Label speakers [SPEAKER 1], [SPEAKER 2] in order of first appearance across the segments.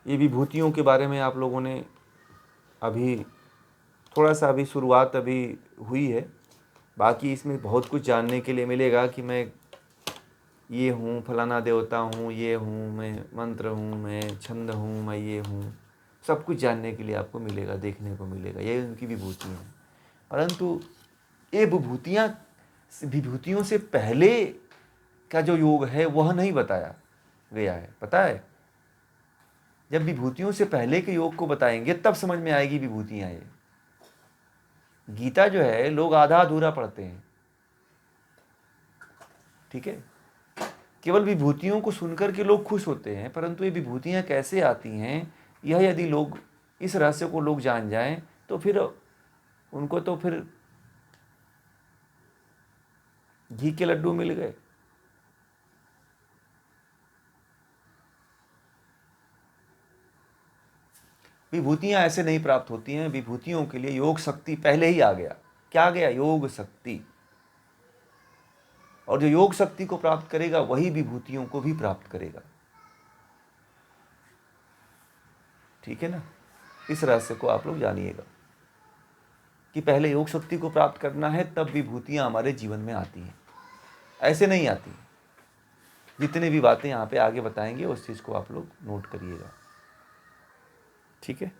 [SPEAKER 1] ये विभूतियों के बारे में आप लोगों ने अभी थोड़ा सा अभी शुरुआत अभी हुई है, बाकी इसमें बहुत कुछ जानने के लिए मिलेगा कि मैं ये हूँ, फलाना देवता हूँ, ये हूँ, मैं मंत्र हूँ, मैं छंद हूँ, मैं ये हूँ, सब कुछ जानने के लिए आपको मिलेगा, देखने को मिलेगा। ये उनकी विभूतियाँ हैं। परंतु ये विभूतियों से पहले का जो योग है वह नहीं बताया गया है, पता है। जब विभूतियों से पहले के योग को बताएंगे तब समझ में आएगी विभूतियाँ। ये गीता जो है लोग आधा अधूरा पढ़ते हैं, ठीक है। केवल विभूतियों को सुनकर के लोग खुश होते हैं, परंतु ये विभूतियाँ कैसे आती हैं, यह यदि लोग इस रहस्य को लोग जान जाएं तो फिर उनको तो फिर घी के लड्डू मिल गए। विभूतियाँ ऐसे नहीं प्राप्त होती हैं। विभूतियों के लिए योग शक्ति पहले ही आ गया। क्या आ गया? योग शक्ति। और जो योग शक्ति को प्राप्त करेगा वही विभूतियों को भी प्राप्त करेगा, ठीक है ना। इस रहस्य को आप लोग जानिएगा कि पहले योग शक्ति को प्राप्त करना है, तब विभूतियाँ हमारे जीवन में आती हैं, ऐसे नहीं आती। जितने भी बातें यहाँ पे आगे बताएंगे उस चीज़ को आप लोग नोट करिएगा, ठीक है।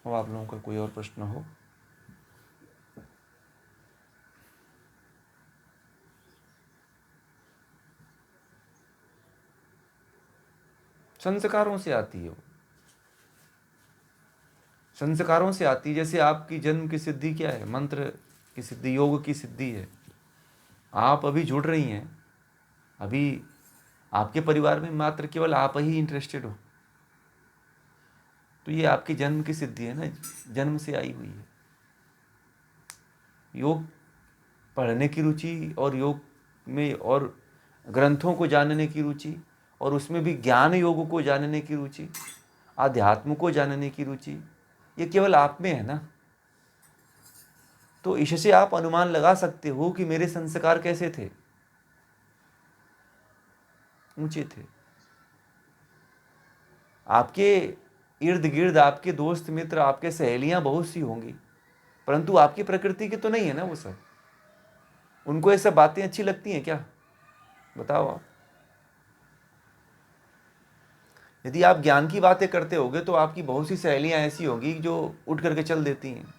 [SPEAKER 1] अब आप लोगों का कोई और प्रश्न हो? संस्कारों से आती है वो, संस्कारों से आती है। जैसे आपकी जन्म की सिद्धि क्या है? मंत्र की सिद्धि, योग की सिद्धि है। आप अभी जुड़ रही हैं, अभी आपके परिवार में मात्र केवल आप ही इंटरेस्टेड हो, तो ये आपकी जन्म की सिद्धि है ना, जन्म से आई हुई है। योग पढ़ने की रुचि और योग में और ग्रंथों को जानने की रुचि, और उसमें भी ज्ञान योग को जानने की रुचि, आध्यात्म को जानने की रुचि, ये केवल आप में है ना। तो इससे आप अनुमान लगा सकते हो कि मेरे संस्कार कैसे थे, ऊंचे थे। आपके इर्द गिर्द आपके दोस्त मित्र, आपके सहेलियां बहुत सी होंगी, परंतु आपकी प्रकृति की तो नहीं है ना वो सब। उनको ये सब बातें अच्छी लगती हैं क्या? बताओ आप। यदि आप ज्ञान की बातें करते होगे तो आपकी बहुत सी सहेलियां ऐसी होंगी जो उठ करके चल देती हैं,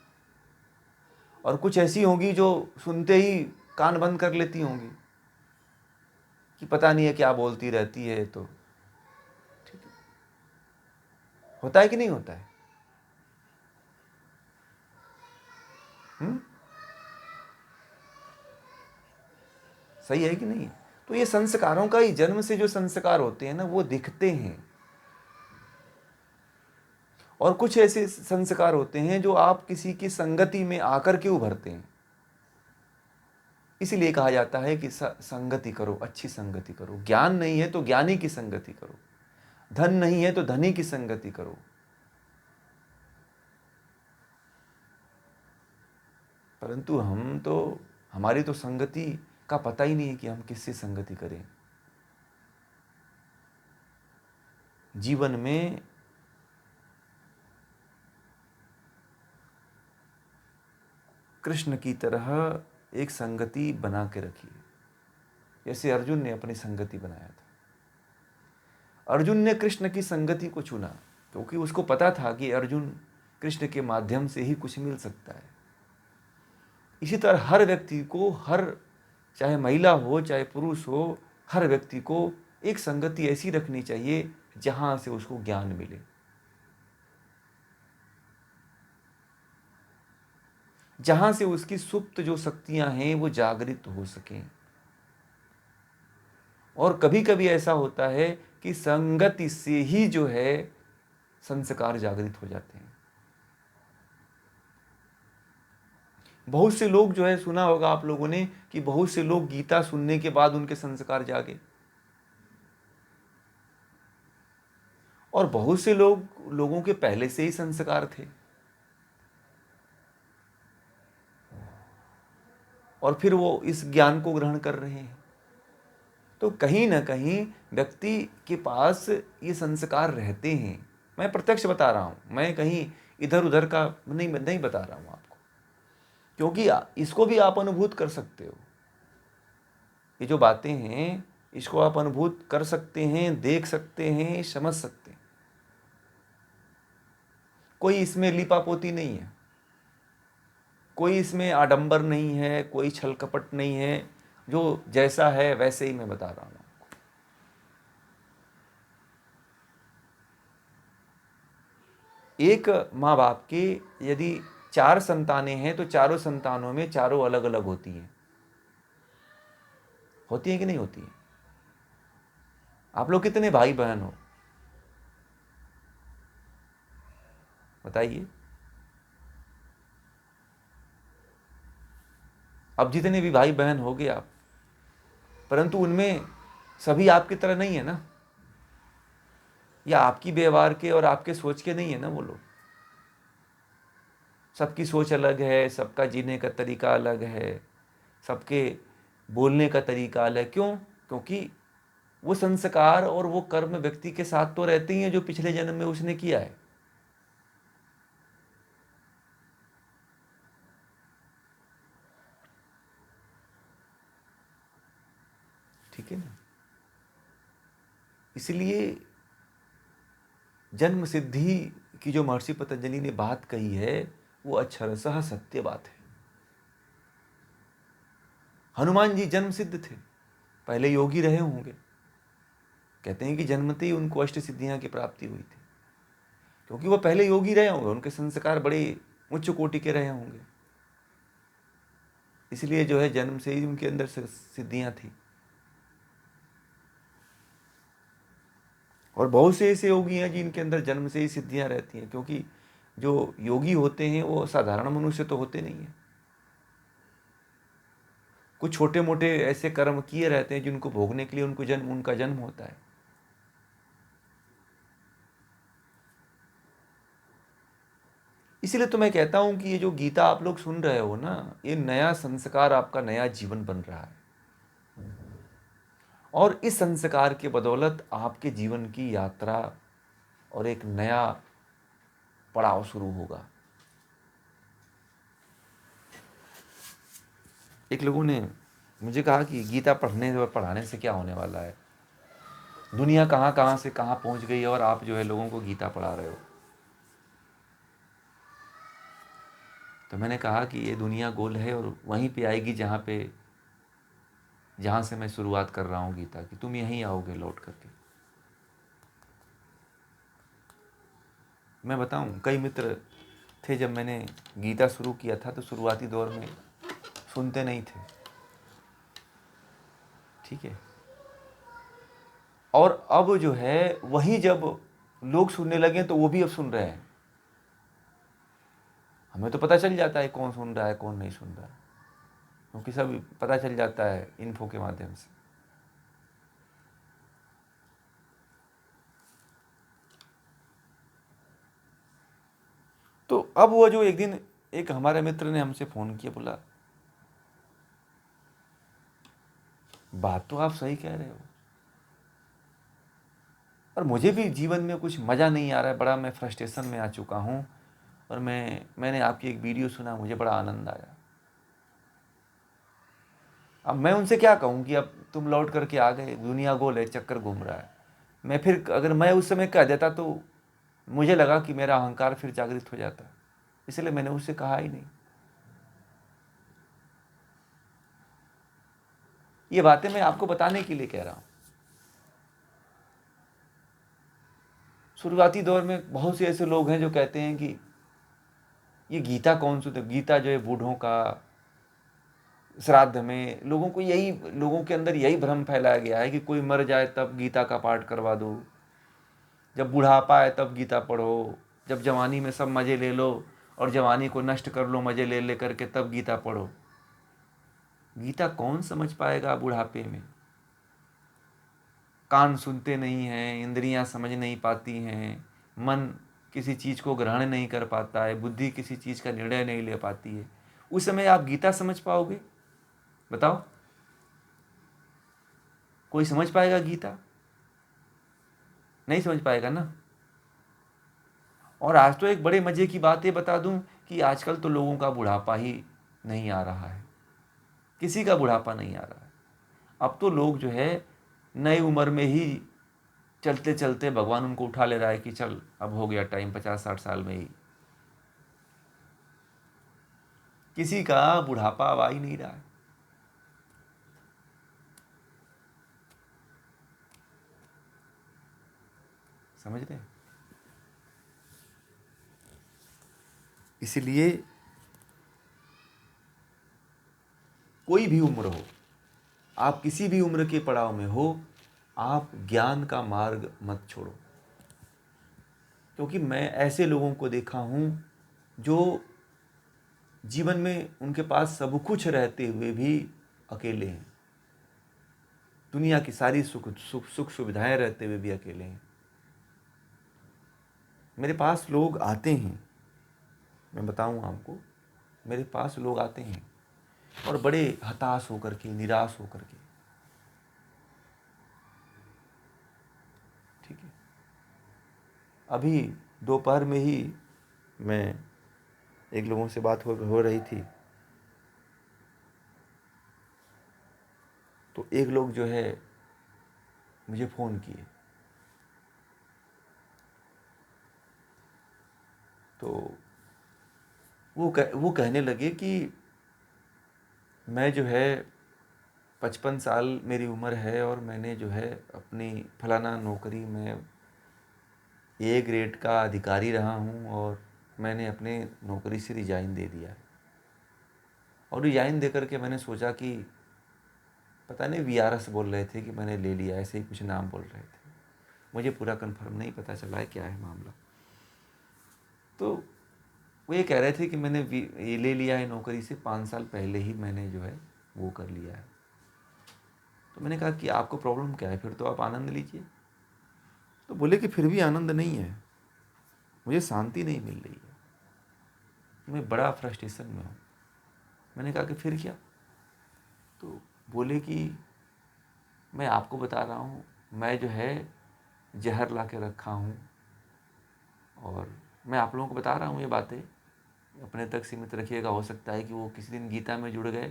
[SPEAKER 1] और कुछ ऐसी होंगी जो सुनते ही कान बंद कर लेती होंगी कि पता नहीं है क्या बोलती रहती है। तो ठीक है, होता है कि नहीं होता है? सही है कि नहीं? तो ये संस्कारों का ही, जन्म से जो संस्कार होते हैं ना वो दिखते हैं, और कुछ ऐसे संस्कार होते हैं जो आप किसी की संगति में आकर के उभरते हैं। इसीलिए कहा जाता है कि संगति करो, अच्छी संगति करो। ज्ञान नहीं है तो ज्ञानी की संगति करो, धन नहीं है तो धनी की संगति करो। परंतु हमारी तो संगति का पता ही नहीं है कि हम किससे संगति करें। जीवन में कृष्ण की तरह एक संगति बना के रखिए, जैसे अर्जुन ने अपनी संगति बनाया था। अर्जुन ने कृष्ण की संगति को चुना क्योंकि उसको पता था कि अर्जुन कृष्ण के माध्यम से ही कुछ मिल सकता है। इसी तरह हर व्यक्ति को, चाहे महिला हो चाहे पुरुष हो, हर व्यक्ति को एक संगति ऐसी रखनी चाहिए जहां से उसको ज्ञान मिले, जहां से उसकी सुप्त जो शक्तियां हैं वो जागृत हो सकें। और कभी कभी ऐसा होता है कि संगति से ही जो है संस्कार जागृत हो जाते हैं। बहुत से लोग जो है, सुना होगा आप लोगों ने कि बहुत से लोग गीता सुनने के बाद उनके संस्कार जागे, और बहुत से लोगों के पहले से ही संस्कार थे, और फिर वो इस ज्ञान को ग्रहण कर रहे हैं। तो कहीं ना कहीं व्यक्ति के पास ये संस्कार रहते हैं। मैं प्रत्यक्ष बता रहा हूँ, मैं कहीं इधर उधर का नहीं बता रहा हूँ आपको, क्योंकि इसको भी आप अनुभूत कर सकते हो। ये जो बातें हैं इसको आप अनुभूत कर सकते हैं, देख सकते हैं, समझ सकते हैं। कोई इसमें लीपापोती नहीं है, कोई इसमें आडंबर नहीं है, कोई छल कपट नहीं है। जो जैसा है वैसे ही मैं बता रहा हूँ। एक माँ बाप के यदि 4 संतानें हैं तो चारों संतानों में चारों अलग अलग होती हैं कि नहीं होती हैं? आप लोग कितने भाई बहन हो बताइए? अब जितने भी भाई बहन होगे आप, परंतु उनमें सभी आपकी तरह नहीं है ना, या आपकी व्यवहार के और आपके सोच के नहीं है ना वो लोग। सबकी सोच अलग है, सबका जीने का तरीका अलग है, सबके बोलने का तरीका अलग है। क्यों? क्योंकि वो संस्कार और वो कर्म व्यक्ति के साथ तो रहते ही हैं जो पिछले जन्म में उसने किया है। ठीक है ना? इसलिए जन्म सिद्धि की जो महर्षि पतंजलि ने बात कही है वो अक्षरशः सत्य बात है। हनुमान जी जन्म सिद्ध थे, पहले योगी रहे होंगे। कहते हैं कि जन्मते ही उनको अष्ट सिद्धियां की प्राप्ति हुई थी, क्योंकि वो पहले योगी रहे होंगे, उनके संस्कार बड़े उच्च कोटि के रहे होंगे। इसलिए जो है जन्म से ही उनके अंदर सिद्धियां थी। और बहुत से ऐसे योगी हैं जिनके अंदर जन्म से ही सिद्धियां रहती हैं, क्योंकि जो योगी होते हैं वो साधारण मनुष्य तो होते नहीं हैं। कुछ छोटे मोटे ऐसे कर्म किए रहते हैं जिनको भोगने के लिए उनका जन्म होता है। इसीलिए तो मैं कहता हूं कि ये जो गीता आप लोग सुन रहे हो ना, ये नया संस्कार, आपका नया जीवन बन रहा है। और इस संस्कार के बदौलत आपके जीवन की यात्रा और एक नया पड़ाव शुरू होगा। एक लोगों ने मुझे कहा कि गीता पढ़ने और पढ़ाने से क्या होने वाला है, दुनिया कहाँ कहाँ से कहाँ पहुँच गई है और आप जो है लोगों को गीता पढ़ा रहे हो। तो मैंने कहा कि ये दुनिया गोल है और वहीं पे आएगी जहाँ से मैं शुरुआत कर रहा हूँ गीता की। तुम यहीं आओगे लौट करके। मैं बताऊँ, कई मित्र थे जब मैंने गीता शुरू किया था तो शुरुआती दौर में सुनते नहीं थे, ठीक है। और अब जो है वही जब लोग सुनने लगे तो वो भी अब सुन रहे हैं। हमें तो पता चल जाता है कौन सुन रहा है कौन नहीं सुन रहा है, क्योंकि सब पता चल जाता है इन्फो के माध्यम से। तो अब वो जो एक दिन एक हमारे मित्र ने हमसे फ़ोन किया, बोला बात तो आप सही कह रहे हो, और मुझे भी जीवन में कुछ मज़ा नहीं आ रहा है, बड़ा मैं फ्रस्ट्रेशन में आ चुका हूँ, और मैंने आपकी एक वीडियो सुना, मुझे बड़ा आनंद आया। अब मैं उनसे क्या कहूँ कि अब तुम लौट करके आ गए, दुनिया गोल है, चक्कर घूम रहा है। मैं फिर अगर मैं उस समय कह देता तो मुझे लगा कि मेरा अहंकार फिर जागृत हो जाता, इसलिए मैंने उससे कहा ही नहीं। ये बातें मैं आपको बताने के लिए कह रहा हूँ। शुरुआती दौर में बहुत से ऐसे लोग हैं जो कहते हैं कि ये गीता कौन सी, तो गीता जो है बूढ़ों का, श्राद्ध में लोगों के अंदर यही भ्रम फैलाया गया है कि कोई मर जाए तब गीता का पाठ करवा दो, जब बुढ़ापा आए तब गीता पढ़ो, जब जवानी में सब मज़े ले लो और जवानी को नष्ट कर लो मज़े ले ले करके तब गीता पढ़ो। गीता कौन समझ पाएगा बुढ़ापे में? कान सुनते नहीं हैं, इंद्रियां समझ नहीं पाती हैं, मन किसी चीज़ को ग्रहण नहीं कर पाता है, बुद्धि किसी चीज़ का निर्णय नहीं ले पाती है। उस समय आप गीता समझ पाओगे? बताओ। कोई समझ पाएगा गीता? नहीं समझ पाएगा ना। और आज तो एक बड़े मज़े की बात ये बता दूं कि आजकल तो लोगों का बुढ़ापा ही नहीं आ रहा है, किसी का बुढ़ापा नहीं आ रहा है। अब तो लोग जो है नई उम्र में ही चलते चलते भगवान उनको उठा ले रहा है कि चल अब हो गया टाइम, 50-60 साल में ही। किसी का बुढ़ापा अब आ ही नहीं रहा है। समझ रहे हैं? इसलिए कोई भी उम्र हो, आप किसी भी उम्र के पड़ाव में हो, आप ज्ञान का मार्ग मत छोड़ो। क्योंकि मैं ऐसे लोगों को देखा हूँ जो जीवन में उनके पास सब कुछ रहते हुए भी अकेले हैं, दुनिया की सारी सुख सुविधाएं रहते हुए भी अकेले हैं। मेरे पास लोग आते हैं, मैं बताऊं आपको, मेरे पास लोग आते हैं और बड़े हताश होकर के, निराश होकर के, ठीक है। अभी दोपहर में ही मैं एक लोगों से बात हो रही थी, तो एक लोग जो है मुझे फ़ोन किए, तो वो कहने लगे कि मैं जो है 55 साल मेरी उम्र है और मैंने जो है अपनी फलाना नौकरी में ए ग्रेड का अधिकारी रहा हूँ और मैंने अपने नौकरी से रिज़ाइन दे दिया है। और रिज़ाइन दे करके मैंने सोचा कि पता नहीं वीआरएस बोल रहे थे कि मैंने ले लिया, ऐसे ही कुछ नाम बोल रहे थे, मुझे पूरा कंफर्म नहीं पता चला है क्या है मामला। तो वो ये कह रहे थे कि मैंने ये ले लिया है नौकरी से 5 साल पहले ही मैंने जो है वो कर लिया है। तो मैंने कहा कि आपको प्रॉब्लम क्या है, फिर तो आप आनंद लीजिए। तो बोले कि फिर भी आनंद नहीं है, मुझे शांति नहीं मिल रही है, मैं बड़ा फ्रस्ट्रेशन में हूँ। मैंने कहा कि फिर क्या? तो बोले कि मैं आपको बता रहा हूँ, मैं जो है जहर ला के रखा हूँ और मैं आप लोगों को बता रहा हूँ ये बातें, अपने तक सीमित रखिएगा। हो सकता है कि वो किसी दिन गीता में जुड़ गए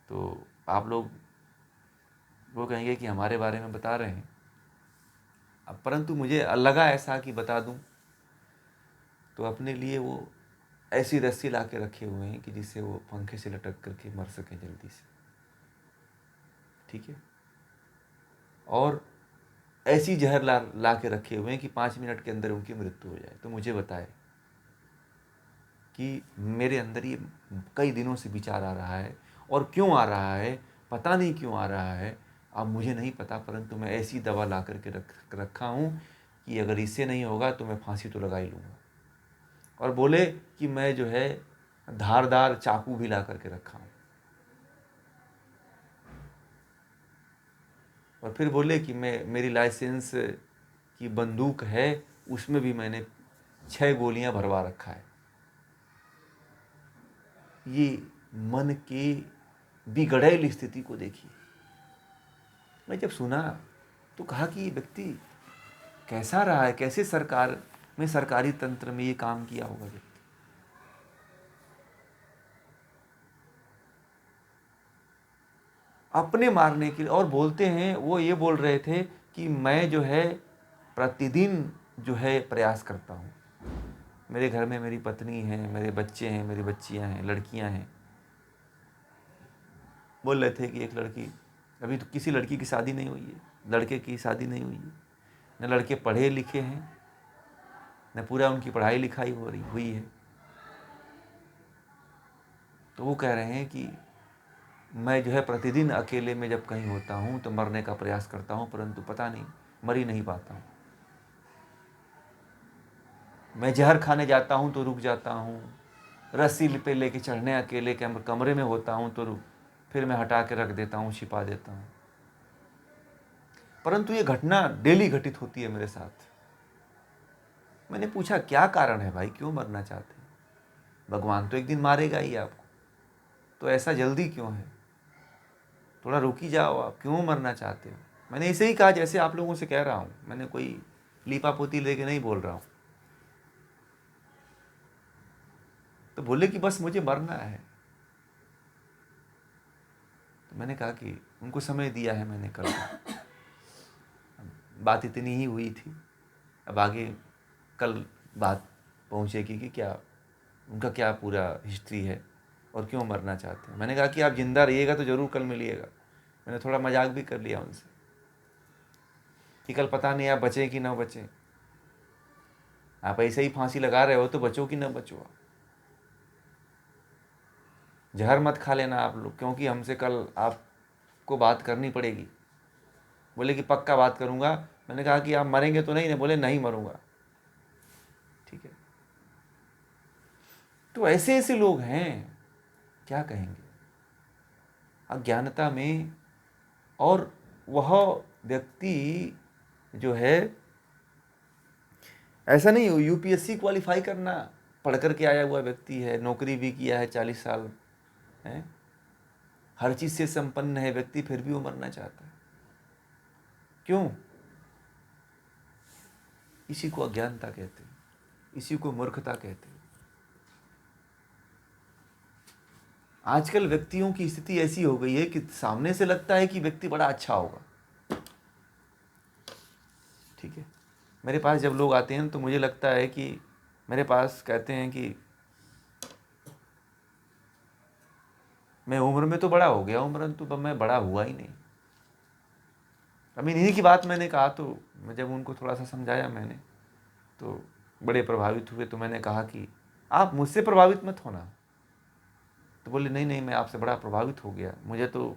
[SPEAKER 1] तो आप लोग वो कहेंगे कि हमारे बारे में बता रहे हैं। अब परंतु मुझे लगा ऐसा कि बता दूं, तो अपने लिए वो ऐसी रस्सी ला के रखे हुए हैं कि जिससे वो पंखे से लटक करके मर सकें जल्दी से, ठीक है। और ऐसी जहर ला के रखे हुए हैं कि 5 मिनट के अंदर उनकी मृत्यु हो जाए। तो मुझे बताए कि मेरे अंदर ये कई दिनों से विचार आ रहा है, और क्यों आ रहा है पता नहीं क्यों आ रहा है, अब मुझे नहीं पता, परंतु मैं ऐसी दवा ला करके रखा हूँ कि अगर इससे नहीं होगा तो मैं फांसी तो लगा ही लूँगा। और बोले कि मैं जो है धारदार चाकू भी ला करके रखा हूँ। और फिर बोले कि मेरी लाइसेंस की बंदूक है, उसमें भी मैंने 6 गोलियां भरवा रखा है। ये मन की बिगड़ैल स्थिति को देखिए। मैं जब सुना तो कहा कि ये व्यक्ति कैसा रहा है, कैसे सरकार में, सरकारी तंत्र में ये काम किया होगा व्यक्ति। अपने मारने के लिए। और बोलते हैं, वो ये बोल रहे थे कि मैं जो है प्रतिदिन जो है प्रयास करता हूँ, मेरे घर में मेरी पत्नी है, मेरे बच्चे हैं, मेरी बच्चियाँ हैं, लड़कियाँ हैं। बोल रहे थे कि एक लड़की, अभी तो किसी लड़की की शादी नहीं हुई है, लड़के की शादी नहीं हुई है, न लड़के पढ़े लिखे हैं, न पूरा उनकी पढ़ाई लिखाई हुई है। तो वो कह रहे हैं कि मैं जो है प्रतिदिन अकेले में जब कहीं होता हूँ तो मरने का प्रयास करता हूँ, परंतु पता नहीं मर ही नहीं पाता हूँ। मैं जहर खाने जाता हूँ तो रुक जाता हूँ, रस्सी पे लेके चढ़ने अकेले कमरे में होता हूँ तो फिर मैं हटा के रख देता हूँ, छिपा देता हूँ। परंतु ये घटना डेली घटित होती है मेरे साथ। मैंने पूछा क्या कारण है भाई, क्यों मरना चाहते हैं? भगवान तो एक दिन मारेगा ही आपको, तो ऐसा जल्दी क्यों है? थोड़ा रुक ही जाओ, आप क्यों मरना चाहते हो? मैंने ऐसे ही कहा जैसे आप लोगों से कह रहा हूँ, मैंने कोई लीपापोती लेके नहीं बोल रहा हूँ। तो बोले कि बस मुझे मरना है। तो मैंने कहा कि उनको समय दिया है मैंने कल का, बात इतनी ही हुई थी, अब आगे कल बात पहुँचेगी कि क्या उनका क्या पूरा हिस्ट्री है और क्यों मरना चाहते हैं। मैंने कहा कि आप ज़िंदा रहिएगा तो ज़रूर कल मिलिएगा। मैंने थोड़ा मजाक भी कर लिया उनसे कि कल पता नहीं आप बचें कि ना बचें, आप ऐसे ही फांसी लगा रहे हो तो बचो कि ना बचो। आप जहर मत खा लेना आप लोग, क्योंकि हमसे कल आपको बात करनी पड़ेगी। बोले कि पक्का बात करूँगा। मैंने कहा कि आप मरेंगे तो नहीं? बोले नहीं मरूँगा। ठीक है, तो ऐसे ऐसे लोग हैं, क्या कहेंगे अज्ञानता में। और वह व्यक्ति जो है, ऐसा नहीं हो यूपीएससी क्वालिफाई करना, पढ़ करके आया हुआ व्यक्ति है, नौकरी भी किया है 40 साल है, हर चीज़ से संपन्न है व्यक्ति, फिर भी वो मरना चाहता है। क्यों? इसी को अज्ञानता कहते हैं, इसी को मूर्खता कहते हैं। आजकल व्यक्तियों की स्थिति ऐसी हो गई है कि सामने से लगता है कि व्यक्ति बड़ा अच्छा होगा। ठीक है, मेरे पास जब लोग आते हैं तो मुझे लगता है कि मेरे पास कहते हैं कि मैं उम्र में तो बड़ा हो गया, उम्र में तो मैं बड़ा हुआ ही नहीं। अब इन्हीं की बात मैंने कहा, तो मैं जब उनको थोड़ा सा समझाया मैंने, तो बड़े प्रभावित हुए। तो मैंने कहा कि आप मुझसे प्रभावित मत होना। तो बोले नहीं नहीं, मैं आपसे बड़ा प्रभावित हो गया, मुझे तो।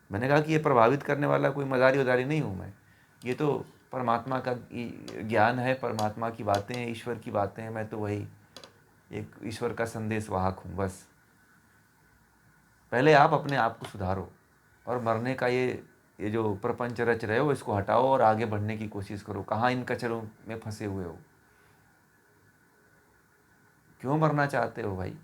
[SPEAKER 1] मैंने कहा कि ये प्रभावित करने वाला कोई मदारी उदारी नहीं हूँ मैं, ये तो परमात्मा का ज्ञान है, परमात्मा की बातें हैं, ईश्वर की बातें हैं। मैं तो वही एक ईश्वर का संदेश वाहक हूँ बस। पहले आप अपने आप को सुधारो और मरने का ये जो प्रपंच रच रहे हो इसको हटाओ और आगे बढ़ने की कोशिश करो। कहाँ इन कचरों में फंसे हुए हो? क्यों मरना चाहते हो भाई?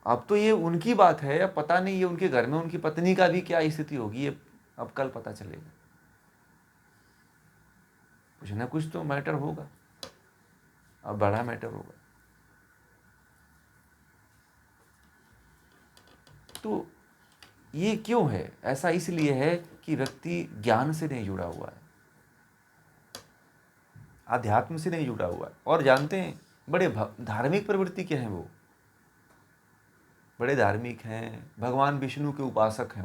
[SPEAKER 1] अब तो ये उनकी बात है, अब पता नहीं ये उनके घर में उनकी पत्नी का भी क्या स्थिति होगी, ये अब कल पता चलेगा। कुछ ना कुछ तो मैटर होगा, अब बड़ा मैटर होगा। तो ये क्यों है ऐसा? इसलिए है कि व्यक्ति ज्ञान से नहीं जुड़ा हुआ है, आध्यात्म से नहीं जुड़ा हुआ है। और जानते हैं, बड़े धार्मिक प्रवृत्ति के हैं वो, बड़े धार्मिक हैं, भगवान विष्णु के उपासक हैं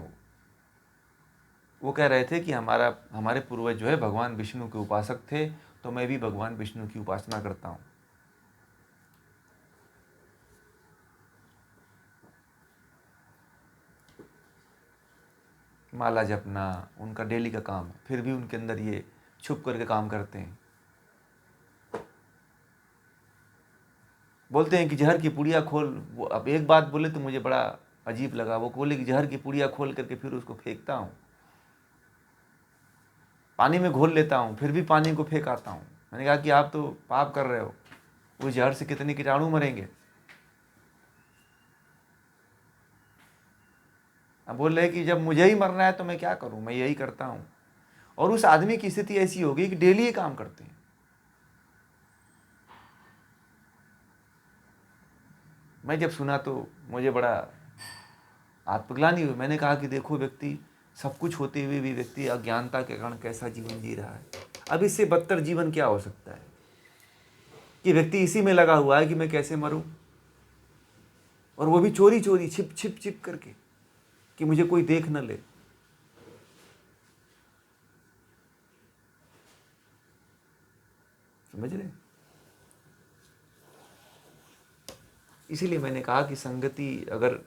[SPEAKER 1] वो कह रहे थे कि हमारे पूर्वज जो है भगवान विष्णु के उपासक थे, तो मैं भी भगवान विष्णु की उपासना करता हूँ। माला जपना उनका डेली का काम है, फिर भी उनके अंदर ये छुप करके काम करते हैं। बोलते हैं कि जहर की पुड़िया खोल, वो अब एक बात बोले तो मुझे बड़ा अजीब लगा। वो बोले कि जहर की पुड़िया खोल करके फिर उसको फेंकता हूँ, पानी में घोल लेता हूँ, फिर भी पानी को फेंक आता हूँ। मैंने कहा कि आप तो पाप कर रहे हो, उस जहर से कितने कीटाणु मरेंगे। अब बोल रहे कि जब मुझे ही मरना है तो मैं क्या करूँ, मैं यही करता हूँ। और उस आदमी की स्थिति ऐसी हो गई कि डेली ये काम करते हैं। मैं जब सुना तो मुझे बड़ा आत्मग्लानि हुई। मैंने कहा कि देखो, व्यक्ति सब कुछ होते हुए भी व्यक्ति अज्ञानता के कारण कैसा जीवन जी रहा है। अब इससे बदतर जीवन क्या हो सकता है कि व्यक्ति इसी में लगा हुआ है कि मैं कैसे मरूं, और वो भी चोरी चोरी, छिप छिप छिप करके, कि मुझे कोई देख न ले। समझ रहे? इसीलिए मैंने कहा कि संगति अगर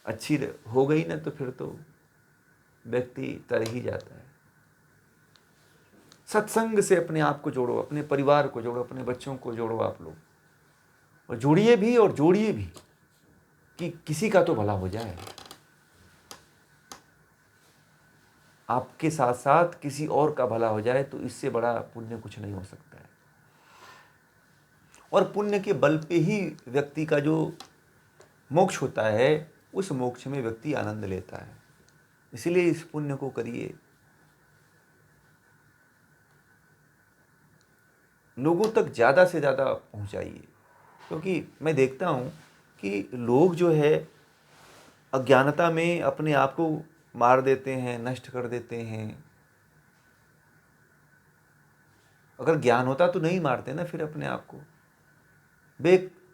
[SPEAKER 1] अच्छी हो गई ना, तो फिर तो व्यक्ति तर ही जाता है। सत्संग से अपने आप को जोड़ो, अपने परिवार को जोड़ो, अपने बच्चों को जोड़ो आप लोग, और जोड़िए भी और जोड़िए भी कि किसी का तो भला हो जाए। आपके साथ साथ किसी और का भला हो जाए, तो इससे बड़ा पुण्य कुछ नहीं हो सकता है। और पुण्य के बल पे ही व्यक्ति का जो मोक्ष होता है उस मोक्ष में व्यक्ति आनंद लेता है। इसलिए इस पुण्य को करिए, लोगों तक ज़्यादा से ज़्यादा पहुंचाइए। क्योंकि मैं देखता हूं कि लोग जो है अज्ञानता में अपने आप को मार देते हैं, नष्ट कर देते हैं। अगर ज्ञान होता तो नहीं मारते ना फिर अपने आप को।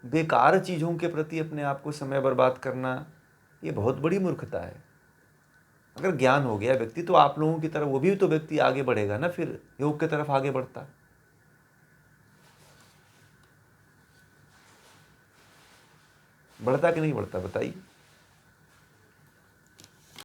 [SPEAKER 1] बेकार चीज़ों के प्रति अपने आप को समय बर्बाद करना, ये बहुत बड़ी मूर्खता है। अगर ज्ञान हो गया व्यक्ति तो आप लोगों की तरफ, वो भी तो व्यक्ति आगे बढ़ेगा ना, फिर योग की तरफ आगे बढ़ता। बढ़ता कि नहीं बढ़ता बताइए।